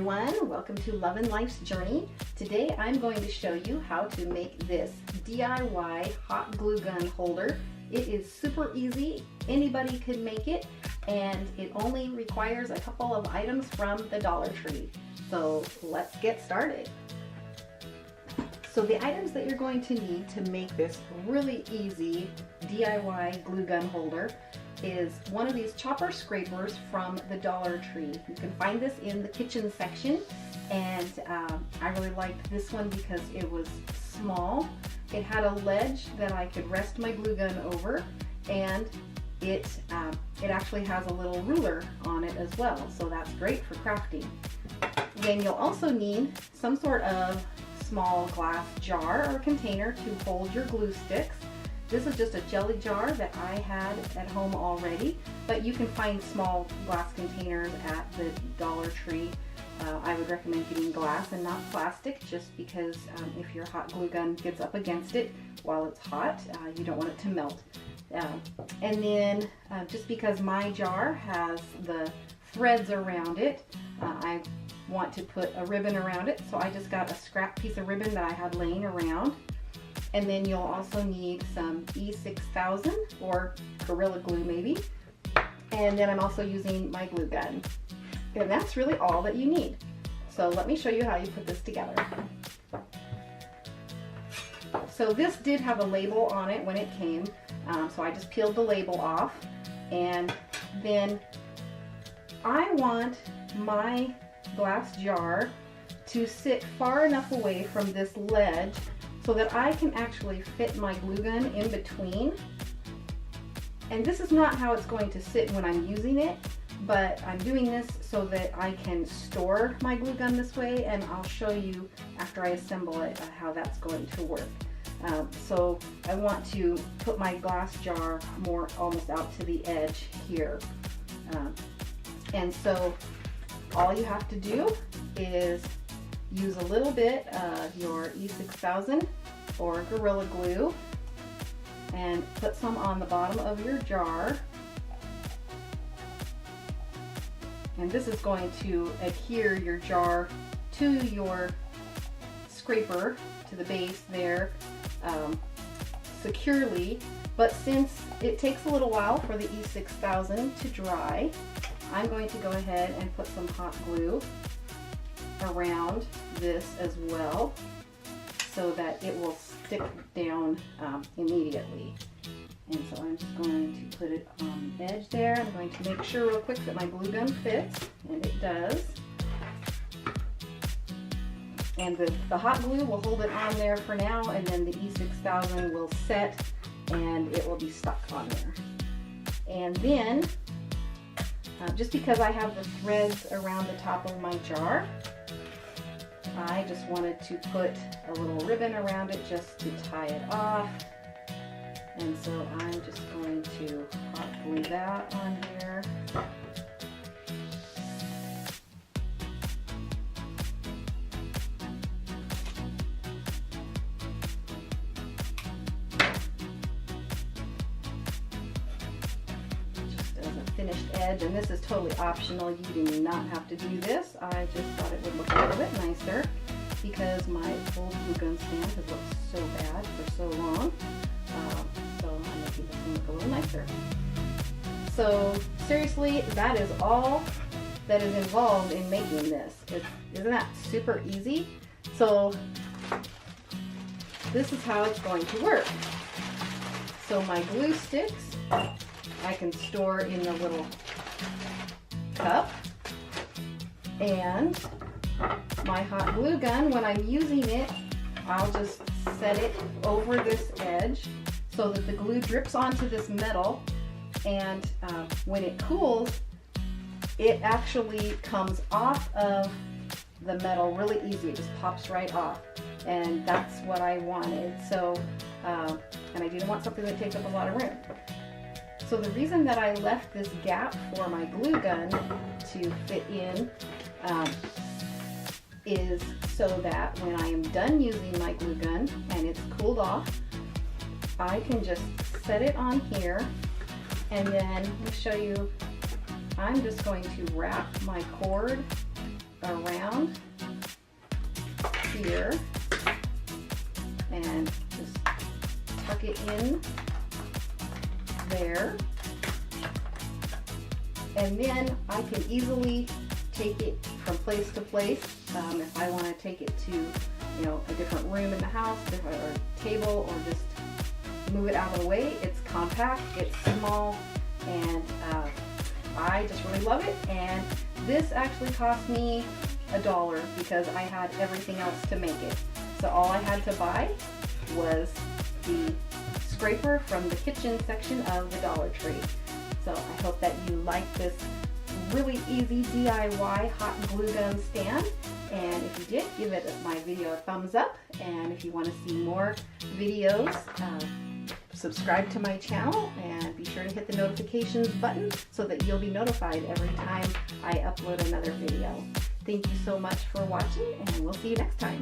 everyone, welcome to Love and Life's Journey. Today I'm going to show you how to make this DIY hot glue gun holder. It is super easy, anybody can make it, and it only requires a couple of items from the Dollar Tree. So let's get started. So the items that you're going to need to make this really easy DIY glue gun holder is one of these chopper scrapers from the Dollar Tree. You can find this in the kitchen section, and I really liked this one because it was small. It had a ledge that I could rest my glue gun over, and it actually has a little ruler on it as well, so that's great for crafting. Then you'll also need some sort of small glass jar or container to hold your glue sticks. This is just a jelly jar that I had at home already, but you can find small glass containers at the Dollar Tree. I would recommend getting glass and not plastic, just because if your hot glue gun gets up against it while it's hot, you don't want it to melt. And then just because my jar has the threads around it, I want to put a ribbon around it, so I just got a scrap piece of ribbon that I had laying around. And then you'll also need some E6000 or Gorilla Glue maybe. And then I'm also using my glue gun. And that's really all that you need. So let me show you how you put this together. So this did have a label on it when it came, so I just peeled the label off. And then I want my glass jar to sit far enough away from this ledge so that I can actually fit my glue gun in between. And this is not how it's going to sit when I'm using it, but I'm doing this so that I can store my glue gun this way, and I'll show you after I assemble it how that's going to work. So I want to put my glass jar more almost out to the edge here. And so all you have to do is use a little bit of your E6000 or Gorilla Glue and put some on the bottom of your jar. And this is going to adhere your jar to your scraper, to the base there, securely. But since it takes a little while for the E6000 to dry, I'm going to go ahead and put some hot glue around this as well, so that it will stick down immediately. And so I'm just going to put it on the edge there. I'm going to make sure real quick that my glue gun fits, and it does. And the hot glue will hold it on there for now, and then the E6000 will set and it will be stuck on there. And then just because I have the threads around the top of my jar, I just wanted to put a little ribbon around it just to tie it off. And so I'm just going to hot glue that on here. Just as a finished edge, and this is totally optional. You do not have to do this. I just thought it would look a little bit nicer because my old glue gun stand has looked so bad for so long. So I'm making this one look a little nicer. So seriously, that is all that is involved in making this. Isn't that super easy? So this is how it's going to work. So my glue sticks I can store in the little cup, and my hot glue gun, when I'm using it, I'll just set it over this edge so that the glue drips onto this metal, and when it cools, it actually comes off of the metal really easy. It just pops right off, and that's what I wanted. So, and I didn't want something that takes up a lot of room. So the reason that I left this gap for my glue gun to fit in is so that when I am done using my glue gun and it's cooled off, I can just set it on here, and then let me show you, I'm just going to wrap my cord around here and just tuck it in there. And then I can easily take it from place to place. If I want to take it to, you know, a different room in the house, or table, or just move it out of the way. It's compact, it's small, and I just really love it. And this actually cost me $1 because I had everything else to make it. So all I had to buy was the scraper from the kitchen section of the Dollar Tree. So I hope that you like this really easy DIY hot glue gun stand. And if you did, give it my video a thumbs up. And if you want to see more videos, subscribe to my channel and be sure to hit the notifications button so that you'll be notified every time I upload another video. Thank you so much for watching, and we'll see you next time.